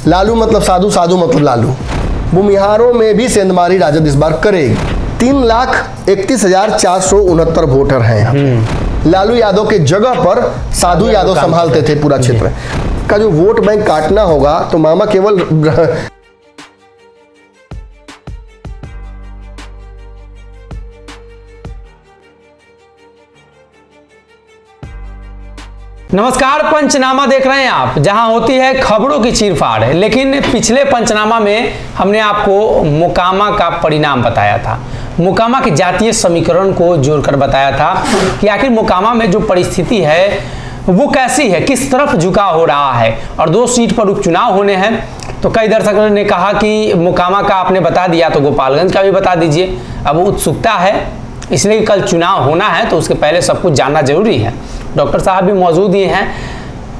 लालू मतलब साधु, साधु मतलब लालू। बुमिहारों में भी सेंधमारी राजद इस बार करेगी। 3,31,469 वोटर हैं यहाँ पे। लालू यादव के जगह पर साधु यादव संभालते थे पूरा क्षेत्र का। जो वोट बैंक काटना होगा तो मामा केवल नमस्कार, पंचनामा देख रहे हैं आप, जहां होती है खबरों की चीरफाड़। लेकिन पिछले पंचनामा में हमने आपको मोकामा का परिणाम बताया था, मोकामा के जातीय समीकरण को जोड़कर बताया था कि आखिर मोकामा में जो परिस्थिति है वो कैसी है, किस तरफ झुकाव हो रहा है। और 2 सीट पर उपचुनाव होने हैं, तो कई दर्शकों ने कहा कि मोकामा का आपने बता दिया तो गोपालगंज का भी बता दीजिए। अब उत्सुकता है, इसलिए कल चुनाव होना है तो उसके पहले सब कुछ जानना जरूरी है। डॉक्टर साहब भी मौजूद ही हैं,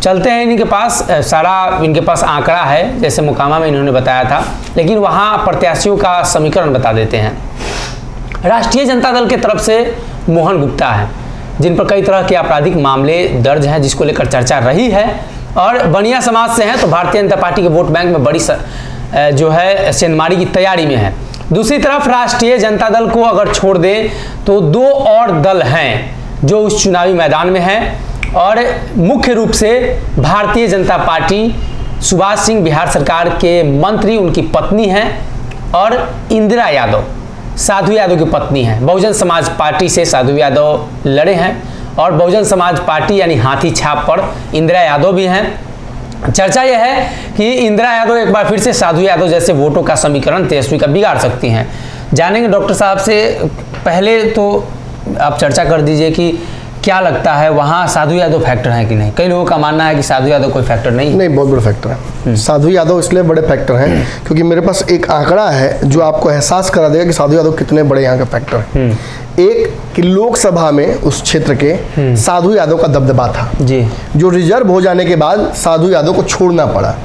चलते हैं इनके पास। सारा इनके पास आंकड़ा है, जैसे मोकामा में इन्होंने बताया था, लेकिन वहाँ प्रत्याशियों का समीकरण बता देते हैं। राष्ट्रीय जनता दल के तरफ से मोहन गुप्ता है, जिन पर कई तरह के आपराधिक मामले दर्ज हैं, जिसको लेकर चर्चा रही है। और बनिया समाज से हैं, तो भारतीय जनता पार्टी के वोट बैंक में बड़ी जो है सेंधमारी की तैयारी में है। दूसरी तरफ राष्ट्रीय जनता दल को अगर छोड़ दे तो 2 और दल हैं जो उस चुनावी मैदान में हैं, और मुख्य रूप से भारतीय जनता पार्टी, सुभाष सिंह बिहार सरकार के मंत्री, उनकी पत्नी हैं, और इंदिरा यादव साधु यादव की पत्नी हैं। बहुजन समाज पार्टी से साधु यादव लड़े हैं, और बहुजन समाज पार्टी यानी हाथी छाप पर इंदिरा यादव भी हैं। चर्चा यह है कि इंदिरा यादव एक बार फिर से साधु यादव जैसे वोटों का समीकरण तेजस्वी का बिगाड़ सकती हैं। जानेंगे डॉक्टर साहब से। पहले तो आप चर्चा कर दीजिए कि क्या लगता है वहाँ साधु यादव फैक्टर है कि नहीं। कई लोगों का मानना है कि साधु यादव कोई फैक्टर नहीं, बहुत बड़ा फैक्टर है। साधु यादव इसलिए बड़े फैक्टर हैं क्योंकि मेरे पास एक आंकड़ा है जो आपको एहसास करा देगा कि साधु यादव कितने बड़े यहाँ का फैक्टर है। एक कि लोकसभा में उस क्षेत्र के साधु यादव का दबदबा था जी, जो रिजर्व हो जाने के बाद साधु यादव को छोड़ना पड़ा।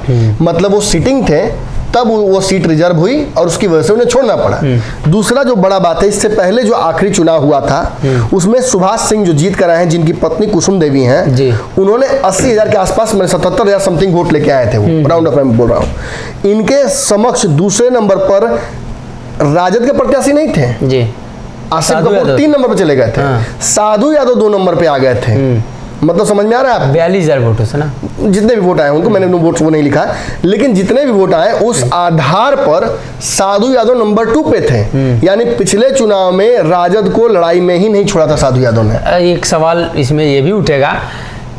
मतलब वो सिटिंग थे, तब वो सीट रिजर्व हुई और उसकी वजह से उन्हें छोड़ना पड़ा। दूसरा जो बड़ा बात है, इससे पहले जो आखिरी चुनाव हुआ था उसमें सुभाष सिंह जो जीत कर आए हैं, जिनकी पत्नी कुसुम देवी हैं, उन्होंने 80,000 के आसपास, मैंने 77,000 समथिंग वोट लेके आए थे, वो राउंड ऑफ में बोल रहा हूँ। इनके समक्ष दूसरे नंबर पर राजद के प्रत्याशी नहीं थे जी, आसिफ कपूर 3 नंबर पर चले गए थे। साधु यादव 2 नंबर पे आ गए थे। मतलब समझ में आ रहा है आप? 42,000 वोट से ना, जितने भी वोट आए उनको, मैंने वोट वो नहीं लिखा, लेकिन जितने भी वोट आए उस आधार पर साधु यादव नंबर 2 पे थे। यानी पिछले चुनाव में राजद को लड़ाई में ही नहीं छोड़ा था साधु यादव ने। एक सवाल इसमें ये भी उठेगा,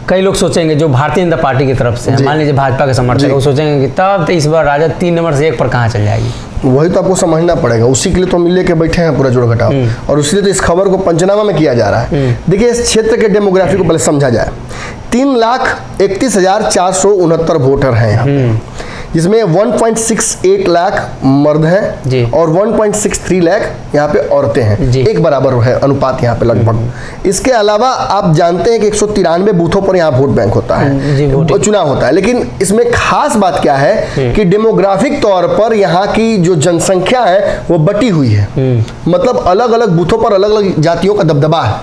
कई लोग सोचेंगे जो भारतीय जनता पार्टी की तरफ से, मान लीजिए भाजपा के समर्थक, वो सोचेंगे कि तब तो इस बार राजद 3 नंबर से 1 पर कहाँ चल जाएगी। वही तो आपको समझना पड़ेगा, उसी के लिए तो मिलने के बैठे हैं पूरा जोड़ घटाव, और इसलिए तो इस खबर को पंचनामा में किया जा रहा है। देखिए, इस क्षेत्र के डेमोग्राफी को पहले समझा जाए। 3,31,469 वोटर हैं यहाँ पे, जिसमें 1.68 लाख मर्द हैं और 1.63 लाख यहाँ पे औरतें हैं। एक बराबर है अनुपात यहाँ पे लगभग। इसके अलावा आप जानते हैं कि 193 बूथों पर यहाँ वोट बैंक होता है, चुनाव होता है। लेकिन इसमें खास बात क्या है कि डेमोग्राफिक तौर पर यहाँ की जो जनसंख्या है वो बटी हुई है। मतलब अलग अलग बूथों पर अलग अलग जातियों का दबदबा है,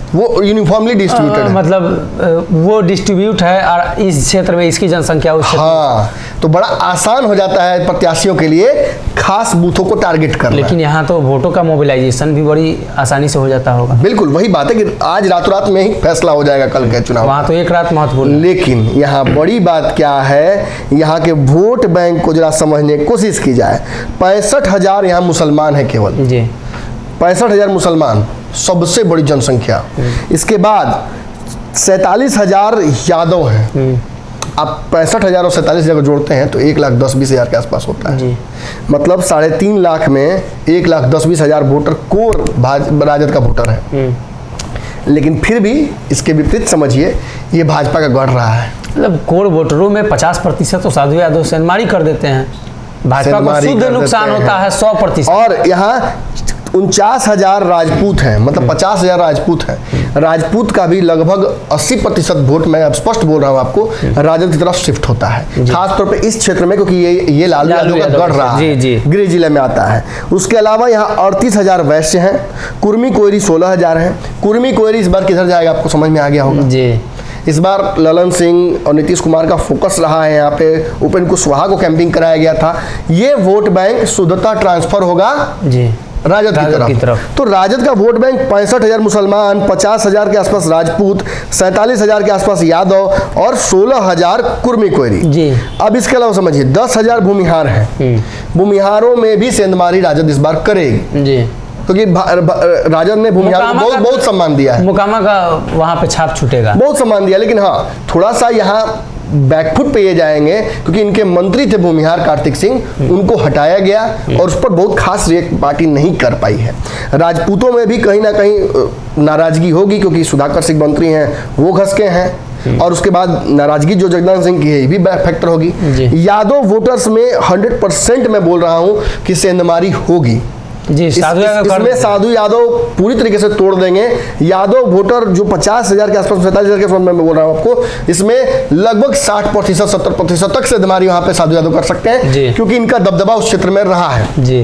वो यूनिफॉर्मली डिस्ट्रीब्यूटेड है। मतलब वो डिस्ट्रीब्यूट है, और इस क्षेत्र में इसकी जनसंख्या उस क्षेत्र हाँ, तो बड़ा आसान हो जाता है प्रत्याशियों के लिए खास बूथों को टारगेट करना। लेकिन यहाँ तो वोटों का मोबिलाइजेशन भी बड़ी आसानी से हो जाता होगा। बिल्कुल वही बात है कि आज रातों रात में ही फैसला हो जाएगा कल के चुनाव। वहाँ तो एक रात महत्वपूर्ण। लेकिन यहाँ बड़ी बात क्या है, यहाँ के वोट बैंक को जरा समझने की कोशिश की जाए। 65,000 यहाँ मुसलमान है केवल जी, 65,000 मुसलमान, सबसे बड़ी जनसंख्या। इसके बाद 47,000 यादव हैं। आप 65,000 और 47,000 को जोड़ते हैं तो 1,10,20,000 के आसपास होता है जी। मतलब 3.5 लाख में 1,10,20,000 वोटर कोर राजद का वोटर है। लेकिन फिर भी इसके विपरीत समझिए, ये भाजपा का गढ़ रहा है। मतलब कोर वोटरों में 50% तो साधु यादव सेंधमारी कर देते हैं, भाजपा को शुद्ध नुकसान होता है 100%। और यहाँ 49,000 राजपूत हैं, मतलब 50,000 राजपूत हैं। राजपूत का भी लगभग 80% वोट, मैं अब स्पष्ट बोल रहा हूँ आपको, राजद की तरफ शिफ्ट होता है, खासतौर पे इस क्षेत्र में, क्योंकि ये लालू यादव का गढ़ रहा है, गृह जिले में आता है। उसके अलावा यहाँ 38,000 वैश्य हैं, कुर्मी कोयरी 16,000 हैं। कुर्मी कोयरी इस बार किधर जाएगा आपको समझ में आ गया होगा जी। इस बार ललन सिंह और नीतीश कुमार का फोकस रहा है यहाँ पे, उपेंद्र कुशवाहा को कैंपिंग कराया गया था। ये वोट बैंक शुद्धता ट्रांसफर होगा जी राजद की तरफ। तो राजद का वोट बैंक 65,000 मुसलमान, 50,000 के आसपास राजपूत, 47,000 के आसपास यादव और 16,000 कुर्मी कोयरी जी। अब इसके अलावा समझिए 10,000 भूमिहार हैं। भूमिहारों में भी सेंधमारी राजद इस बार करेगी जी, क्योंकि राजद ने भूमिहारों को बहुत सम्मान दिया है। मोकामा का वहां पे छाप छूटेगा, बहुत सम्मान दिया, लेकिन हाँ थोड़ा सा यहाँ बैकफुट पे ये जाएंगे क्योंकि इनके मंत्री थे भूमिहार कार्तिक सिंह, उनको हटाया गया और उस पर बहुत खास रिएक्ट पार्टी नहीं कर पाई है। राजपूतों में भी कहीं ना कहीं नाराजगी होगी क्योंकि सुधाकर सिंह मंत्री हैं, वो घसके हैं, और उसके बाद नाराजगी जो जगदान सिंह की है ये भी फैक्टर होगी। यादव वोटर्स में 100% मैं बोल रहा हूँ कि सेंधमारी होगी जी। इसमें साधु यादव पूरी तरीके से तोड़ देंगे। यादव वोटर जो 50,000 के आसपास, 47,000 के आसपास मैं बोल रहा हूँ आपको, इसमें लगभग 60%, 70% तक से हमारी वहां पे साधु यादव कर सकते हैं क्योंकि इनका दबदबा उस क्षेत्र में रहा है जी।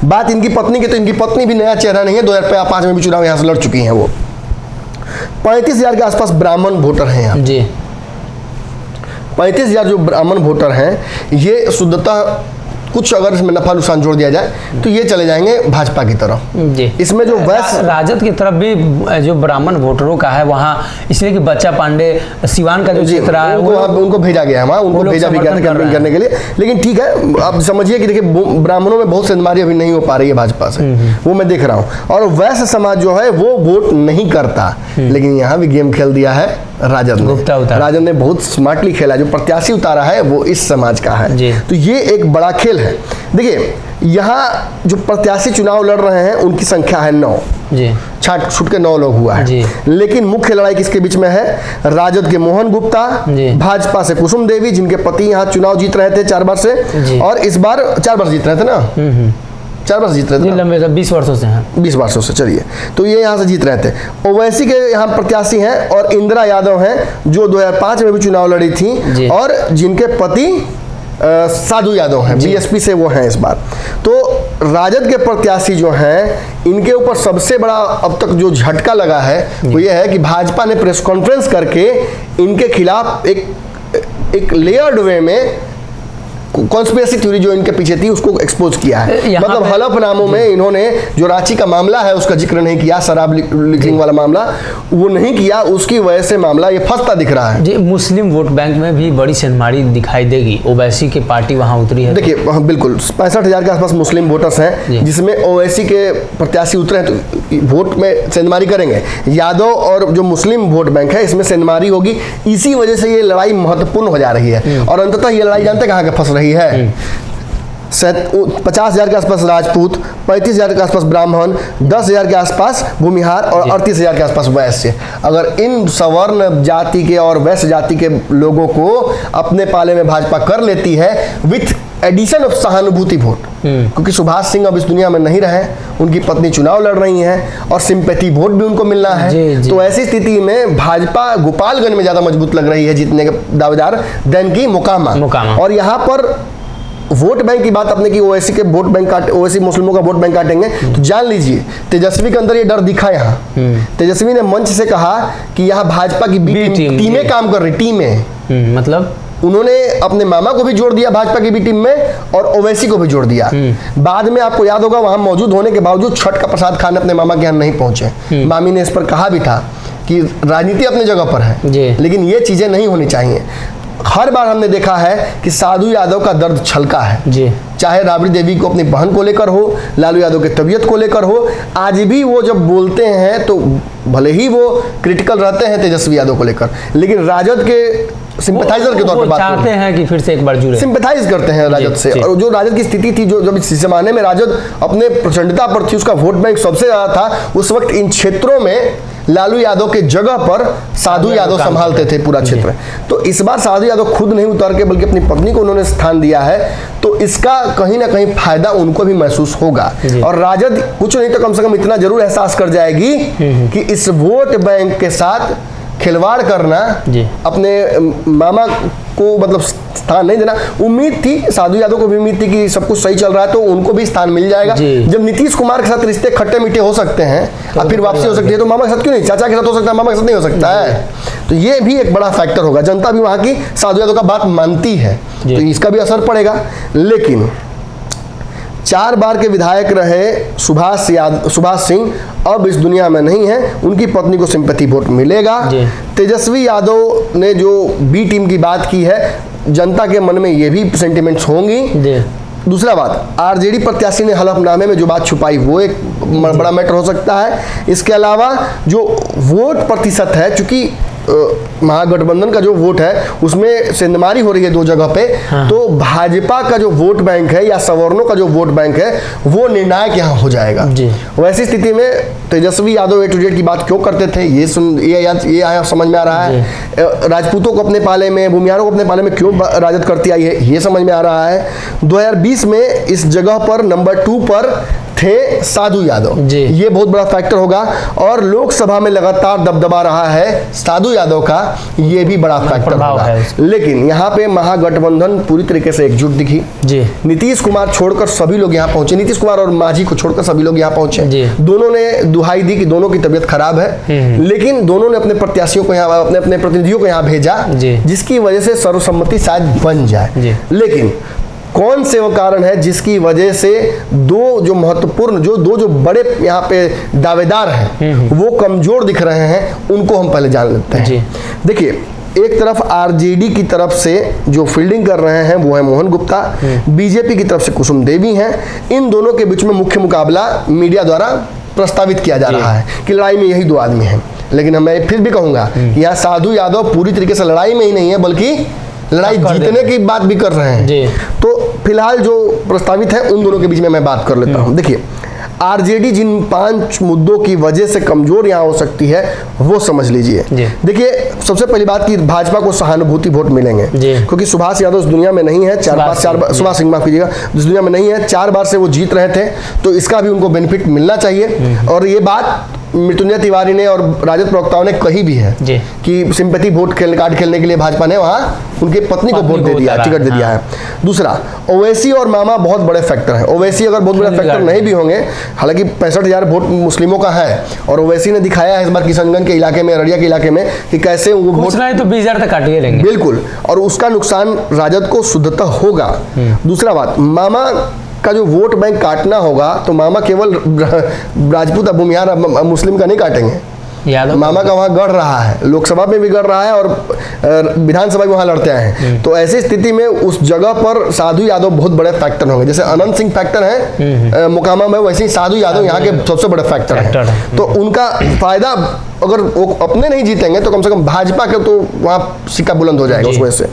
बात इनकी पत्नी की, तो इनकी पत्नी भी नया चेहरा नहीं है, 2005 में भी चुनाव यहाँ से लड़ चुकी हैं। वो 35,000 के आसपास ब्राह्मण वोटर हैं यहाँ जी। 35,000 जो ब्राह्मण वोटर हैं, ये शुद्धता कुछ अगर इसमें नफा नुकसान जोड़ दिया जाए तो ये चले जाएंगे भाजपा की तरफ जी। इसमें जो वैश्य राजद की तरफ भी जो ब्राह्मण वोटरों का है वहाँ, इसलिए कि बच्चा पांडे सिवान का जो क्षेत्र है उनको भेजा गया है वहाँ, उनको भेजा भी गया था कैंपिंग करने के लिए। लेकिन ठीक है, आप समझिए कि देखिए ब्राह्मणों में बहुत सेंधमारी अभी नहीं हो पा रही है भाजपा से, वो मैं देख रहा हूँ। और वैश्य समाज जो है वो वोट नहीं करता, लेकिन यहाँ भी गेम खेल दिया है राजद ने। राजद ने बहुत स्मार्टली खेला, जो प्रत्याशी उतारा है वो इस समाज का है। तो ये एक बड़ा खेल है। देखिए यहाँ जो प्रत्याशी चुनाव लड़ रहे हैं उनकी संख्या है 9 जी, छाट छूट के 9 लोग हुआ है। लेकिन मुख्य लड़ाई किसके बीच में है? राजद के मोहन गुप्ता, भाजपा से कुसुम देवी जिनके पति यहाँ चुनाव जीत रहे थे 4 बार से, और इस बार 4 बार जीत रहे थे ना, 4 बार जीत रहे थे लंबे 20 वर्षों से हैं, 20 वर्षों से। चलिए, तो ये यहाँ से जीत रहे थे। ओवैसी के यहाँ प्रत्याशी हैं और इंदिरा यादव हैं जो 2005 में भी चुनाव लड़ी थी और जिनके पति साधु यादव हैं, बीएसपी से वो हैं इस बार। तो राजद के प्रत्याशी जो हैं इनके ऊपर सबसे बड़ा अब तक जो झटका लगा है वो ये है कि भाजपा ने प्रेस कॉन्फ्रेंस करके इनके खिलाफ एक लेयर्ड वे में कॉन्स्पिरेसी थ्योरी जो इनके पीछे थी उसको एक्सपोज किया है। मतलब हलफनामों में इन्होंने जो रांची का मामला है उसका जिक्र नहीं किया, शराब लीकिंग वाला मामला वो नहीं किया, उसकी वजह से मामला ये फंसता दिख रहा है। जी, मुस्लिम वोट बैंक में भी बड़ी सेंधमारी दिखाई देगी, ओवैसी की पार्टी वहां उतरी है। देखिए बिल्कुल 65,000 के आसपास मुस्लिम वोटर्स हैं जिसमें ओवैसी के प्रत्याशी उतरे हैं, तो वोट में सेंधमारी करेंगे। यादव और जो मुस्लिम वोट बैंक है इसमें सेंधमारी होगी। इसी वजह से ये लड़ाई महत्वपूर्ण हो जा रही है और अंततः ये लड़ाई जानते कहाँ के फंस रही है? 50,000 के आसपास राजपूत, 35,000 के आसपास ब्राह्मण, 10,000 के आसपास भूमिहार और 38,000 के आसपास वैश्य। अगर इन सवर्ण जाति के और वैश्य जाति के लोगों को अपने पाले में भाजपा कर लेती है विथ एडिशन ऑफ सहानुभूति वोट, क्योंकि सुभाष सिंह अब इस दुनिया में नहीं रहे, उनकी पत्नी चुनाव लड़ रही हैं और सिंपैथी वोट भी उनको मिलना है। तो ऐसी स्थिति में भाजपा गोपालगंज में ज्यादा मजबूत लग रही है जीतने के दावेदार देन की मोकामा। और यहाँ पर वोट बैंक की बात आपने की, ओवैसी के वोट बैंक काटे, ओवैसी मुस्लिमों का वोट बैंक काटेंगे, तो जान लीजिए तेजस्वी के अंदर ये डर दिखा। यहाँ तेजस्वी ने मंच से कहा कि यहाँ भाजपा की बी टीमें काम कर रही, टीमें मतलब उन्होंने अपने मामा को भी जोड़ दिया भाजपा की बी टीम में और ओवैसी को भी जोड़ दिया। बाद में आपको याद होगा वहां मौजूद होने के बावजूद छठ का प्रसाद खाने अपने मामा के यहाँ नहीं पहुंचे। मामी ने इस पर कहा भी था कि राजनीति अपनी जगह पर है, लेकिन ये चीजें नहीं होनी चाहिए। हर बार हमने देखा है कि साधु यादव का दर्द छलका है जी, चाहे राबड़ी देवी को अपनी बहन को लेकर हो, लालू यादव की तबीयत को लेकर हो। आज भी वो जब बोलते हैं तो भले ही वो क्रिटिकल रहते हैं तेजस्वी यादव को लेकर, लेकिन राजद के सिंपैथाइजर के तौर पर बात चाहते हैं कि फिर से एक बार जुड़े, सिंपैथाइज करते हैं राजद से। और जो राजद की स्थिति थी, जो जब इस जमाने में राजद अपने प्रचंडता पर थी, उसका वोट बैंक सबसे ज्यादा था, उस वक्त इन क्षेत्रों में लालू यादव के जगह पर साधु यादव संभालते थे पूरा क्षेत्र। तो इस बार साधु यादव खुद नहीं उतर के बल्कि अपनी पत्नी को उन्होंने स्थान दिया है, तो इसका कहीं ना कहीं फायदा उनको भी महसूस होगा। और राजद कुछ नहीं तो कम से कम इतना जरूर एहसास कर जाएगी कि इस वोट बैंक के साथ खिलवाड़ करना, जी। अपने मामा को मतलब स्थान नहीं देना। उम्मीद थी, साधु यादव को भी उम्मीद थी कि सब कुछ सही चल रहा है तो उनको भी स्थान मिल जाएगा। जी। जब नीतीश कुमार के साथ रिश्ते खट्टे मीठे हो सकते हैं और फिर वापसी हो सकती है, तो मामा के साथ क्यों नहीं? चाचा के साथ हो सकता है, मामा के साथ नहीं हो सकता है। तो ये भी एक बड़ा फैक्टर होगा। जनता भी वहां की साधु यादव का बात मानती है, तो इसका भी असर पड़ेगा। लेकिन 4 बार के विधायक रहे सुभाष सिंह अब इस दुनिया में नहीं है, उनकी पत्नी को सिंपैथी वोट मिलेगा। तेजस्वी यादव ने जो बी टीम की बात की है, जनता के मन में ये भी सेंटिमेंट्स होंगी। दूसरा बात, आरजेडी प्रत्याशी ने हलफनामे में जो बात छुपाई वो एक बड़ा मैटर हो सकता है। इसके अलावा जो वोट प्रतिशत है, चूंकि महागठबंधन का जो वोट है उसमें सेंधमारी हो रही है 2 जगह पे, तो भाजपा का जो वोट बैंक है या सवर्णों का जो वोट बैंक है वो निर्णायक यहाँ हो जाएगा। वैसी स्थिति में Tejashwi Yadav A to Z की बात क्यों करते थे, ये आया समझ में आ रहा है। राजपूतों को अपने पाले में, भूमिहारों को अपने पाले में क्यों राजद करती आई है, ये समझ में आ रहा है। 2020 में इस जगह पर नंबर 2 पर थे साधु यादव, ये बहुत बड़ा फैक्टर होगा। और लोकसभा में लगातार दबदबा रहा है साधु यादव का, ये भी बड़ा फैक्टर होगा। लेकिन यहाँ पे महागठबंधन पूरी तरीके से एकजुट दिखी। नीतीश कुमार छोड़कर सभी लोग यहाँ पहुंचे, नीतीश कुमार और मांझी को छोड़कर सभी लोग यहाँ पहुंचे। दोनों ने दुहाई दी कि दोनों की तबीयत खराब है, लेकिन दोनों ने अपने प्रत्याशियों को यहाँ, अपने प्रतिनिधियों को यहाँ भेजा, जिसकी वजह से सर्वसम्मति शायद बन जाए। लेकिन कौन से वो कारण है जिसकी वजह से दो जो महत्वपूर्ण जो बड़े यहाँ पे दावेदार हैं वो कमजोर दिख रहे हैं, उनको हम पहले जान लेते हैं। देखिए, एक तरफ आरजेडी की तरफ से जो फील्डिंग कर रहे हैं वो है मोहन गुप्ता, बीजेपी की तरफ से कुसुम देवी हैं। इन दोनों के बीच में मुख्य मुकाबला मीडिया द्वारा प्रस्तावित किया जा रहा है कि लड़ाई में यही 2 आदमी हैं। लेकिन मैं फिर भी कहूंगा कि यहाँ साधु यादव पूरी तरीके से लड़ाई में ही नहीं है, बल्कि लड़ाई जीतने की बात भी कर रहे हैं। तो फिलहाल जो प्रस्तावित है उन दोनों के बीच में मैं बात कर लेता हूं। देखिए, आरजेडी जिन 5 मुद्दों की वजह से कमजोर यहाँ हो सकती है वो समझ लीजिए। देखिए, सबसे पहली बात कि भाजपा को सहानुभूति वोट मिलेंगे, क्योंकि सुभाष यादव इस दुनिया में नहीं है। 4 बार सुभाष सिंह, माफ कीजिएगा, इस दुनिया में नहीं है, 4 बार से वो जीत रहे थे, तो इसका भी उनको बेनिफिट मिलना चाहिए। और ये बात मृत्युंजय तिवारी ने और राजद प्रवक्ताओं ने कही भी है कि सिंपैथी वोट कार्ड खेलने के लिए भाजपा ने वहां उनकी पत्नी को वोट दे दिया, टिकट दे दिया है। दूसरा, ओवैसी और मामा बहुत बड़े फैक्टर हैं। ओवैसी अगर बहुत बड़े फैक्टर नहीं भी होंगे, हालांकि 65,000 वोट मुस्लिमों का है, और ओवैसी ने दिखाया है इस बार किशनगंज के इलाके में, अररिया के इलाके में, कि कैसे वो वोट तो 20,000 तक काटिए लेंगे, बिल्कुल, और उसका नुकसान राजद को शुद्धतः होगा। दूसरा बात, मामा का जो वोट बैंक काटना होगा तो मामा केवल राजपूत भूमिहार मुस्लिम का नहीं काटेंगे, मामा का वहाँ गढ़ रहा है, लोकसभा में भी गढ़ रहा है और विधानसभा भी वहाँ लड़ते हैं। तो ऐसी स्थिति में उस जगह पर साधु यादव बहुत बड़े फैक्टर होंगे। जैसे अनंत सिंह फैक्टर है मोकामा में, वैसे ही साधु यादव यहाँ के सबसे बड़े फैक्टर हैं। तो उनका फायदा, अगर वो अपने नहीं जीतेंगे तो कम से कम भाजपा के तो वहाँ सिक्का बुलंद हो जाएगा उस वजह से।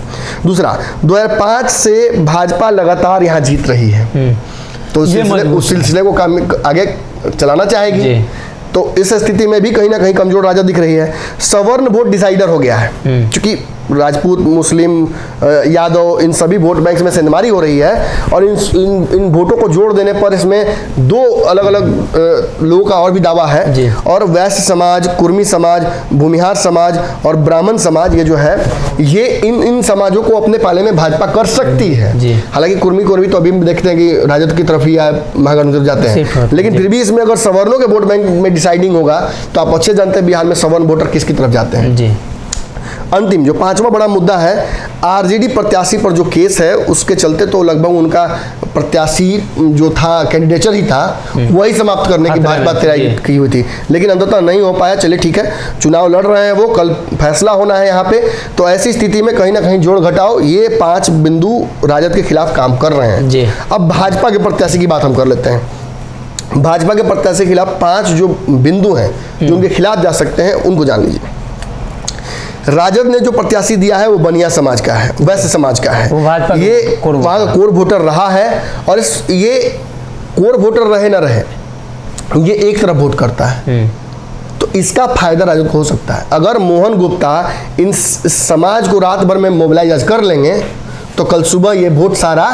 दूसरा, 2005 से भाजपा लगातार यहाँ जीत रही है, तो उस सिलसिले को आगे चलाना चाहेगी। तो इस स्थिति में भी कहीं ना कहीं कमजोर राजद दिख रही है। सवर्ण वोट डिसाइडर हो गया है, क्योंकि राजपूत, मुस्लिम, यादव, इन सभी वोट बैंक में सेंधमारी हो रही है, और इन वोटों को जोड़ देने पर इसमें 2 अलग अलग लोगों का और भी दावा है। और वैश्य समाज, कुर्मी समाज, भूमिहार समाज और ब्राह्मण समाज, ये जो है, ये इन समाजों को अपने पाले में भाजपा कर सकती है। हालांकि कुर्मी तो अभी देखते हैं कि राजद की तरफ ही महागठबंधन जाते हैं, लेकिन फिर भी इसमें अगर सवर्णों के वोट बैंक में डिसाइडिंग होगा तो आप अच्छे जानते हैं बिहार में सवर्ण वोटर किसकी तरफ जाते हैं। अंतिम जो 5वां बड़ा मुद्दा है, आरजेडी प्रत्याशी पर जो केस है उसके चलते तो लगभग उनका प्रत्याशी जो था, कैंडिडेचर ही था, वही समाप्त करने की भाजपा तैयारी की हुई थी, लेकिन अंततः नहीं हो पाया। चलिए ठीक है, चुनाव लड़ रहे हैं वो, कल फैसला होना है यहाँ पे। तो ऐसी स्थिति में कहीं ना कहीं जोड़ घटाओ, ये 5 बिंदु राजद के खिलाफ काम कर रहे हैं। अब भाजपा के प्रत्याशी की बात हम कर लेते हैं। भाजपा के प्रत्याशी के खिलाफ 5 जो बिंदु हैं जो उनके खिलाफ जा सकते हैं, उनको जान लीजिए। राजद ने जो प्रत्याशी दिया है वो बनिया समाज का है, वैश्य समाज का है, ये वहाँ का कोर वोटर रहा है, और ये कोर वोटर रहे ना रहे, ये एक तरफ वोट करता है, तो इसका फायदा राजद को हो सकता है। अगर मोहन गुप्ता इन समाज को रात भर में मोबिलाइज कर लेंगे तो कल सुबह ये वोट सारा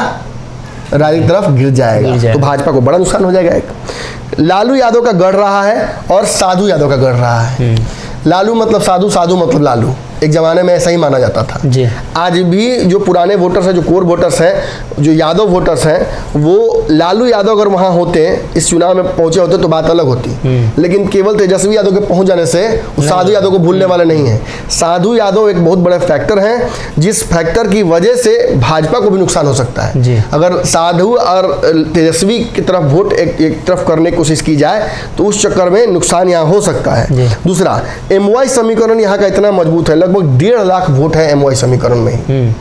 राजद की तरफ गिर जाएगा, तो भाजपा को बड़ा नुकसान हो जाएगा। एक लालू यादव का गढ़ रहा है और साधु यादव का गढ़ रहा है। लालू मतलब साधु, साधु मतलब लालू, एक ज़माने में ऐसा ही माना जाता था जी। आज भी जो पुराने वोटर्स हैं, जो कोर वोटर्स हैं, जो यादव वोटर्स हैं, वो लालू यादव अगर वहाँ होते, इस चुनाव में पहुंचे होते तो बात अलग होती, लेकिन केवल तेजस्वी यादव के पहुंच जाने से साधु यादव को भूलने वाले नहीं है। साधु यादव एक बहुत बड़ा फैक्टर है, जिस फैक्टर की वजह से भाजपा को भी नुकसान हो सकता है। अगर साधु और तेजस्वी की तरफ वोट एक तरफ करने की कोशिश की जाए तो उस चक्कर में नुकसान यहाँ हो सकता है। दूसरा, MY समीकरण यहाँ का इतना मजबूत है, लगभग 1.5 लाख वोट है MY समीकरण में ही।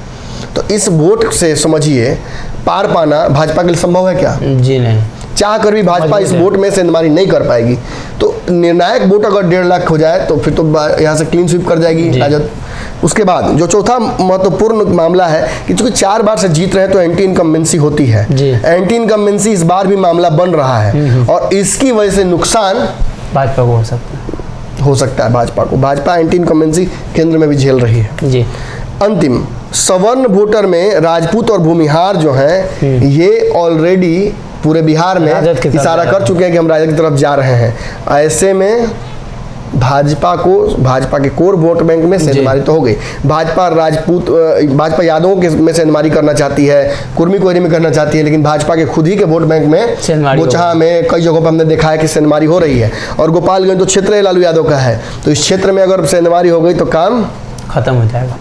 तो इस वोट से समझिए पार पाना भाजपा के लिए संभव है क्या? जी नहीं। चाह कर भी भाजपा इस वोट में सेंधमारी नहीं कर पाएगी। तो निर्णायक वोट अगर 1.5 लाख हो जाए तो फिर तो यहाँ से क्लीन स्वीप कर जाएगी राजद। उसके बाद जो चौथा महत्वपूर्ण मामला है कि चूंकि 4 बार से जीत रहे हैं तो एंटी इनकम्बेंसी होती है। एंटी इनकम्बेंसी इस बार भी मामला बन रहा है और इसकी वजह से नुकसान भाजपा को हो सकता है भाजपा को। भाजपा एंटी इनकम्बेंसी केंद्र में भी झेल रही है जी। अंतिम, सवर्ण वोटर में राजपूत और भूमिहार जो हैं ये ऑलरेडी पूरे बिहार में इशारा कर चुके हैं कि हम राजद की तरफ जा रहे हैं। ऐसे में भाजपा के कोर वोट बैंक में सेंधमारी तो हो गई। भाजपा यादवों के में सेंधमारी करना चाहती है, कुर्मी कोयरी में करना चाहती है, लेकिन भाजपा के खुद ही के वोट बैंक में बोचहा में कई जगहों पर हमने देखा है कि सेंधमारी हो रही है। और गोपालगंज जो क्षेत्र है लालू यादव का है, तो इस क्षेत्र में अगर सेंधमारी हो गई तो काम खत्म हो जाएगा।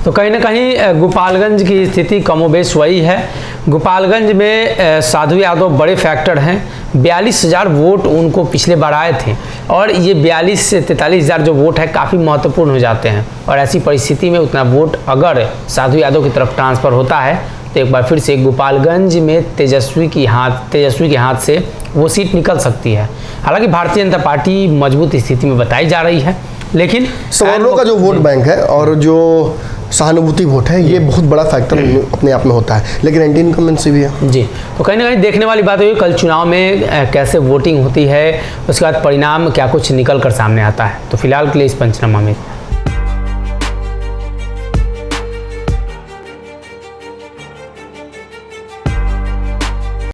तो कहीं ना कहीं गोपालगंज की स्थिति कमोबेश वही है। गोपालगंज में साधु यादव बड़े फैक्टर हैं। 42,000 वोट उनको पिछले बार आए थे और ये 42 से 43,000 जो वोट है काफ़ी महत्वपूर्ण हो जाते हैं। और ऐसी परिस्थिति में उतना वोट अगर साधु यादव की तरफ ट्रांसफ़र होता है तो एक बार फिर से गोपालगंज में तेजस्वी के हाथ से वो सीट निकल सकती है। हालांकि भारतीय जनता पार्टी मजबूत स्थिति में बताई जा रही है, लेकिन सवर्णों का जो वोट बैंक है और जो सहानुभूति वोट है ये बहुत बड़ा फैक्टर अपने आप में होता है, लेकिन एंटी इनकम्बेंसी भी है जी। तो कहीं ना कहीं देखने वाली बात है कल चुनाव में कैसे वोटिंग होती है, उसके बाद परिणाम क्या कुछ निकल कर सामने आता है। तो फिलहाल के लिए इस पंचनामा में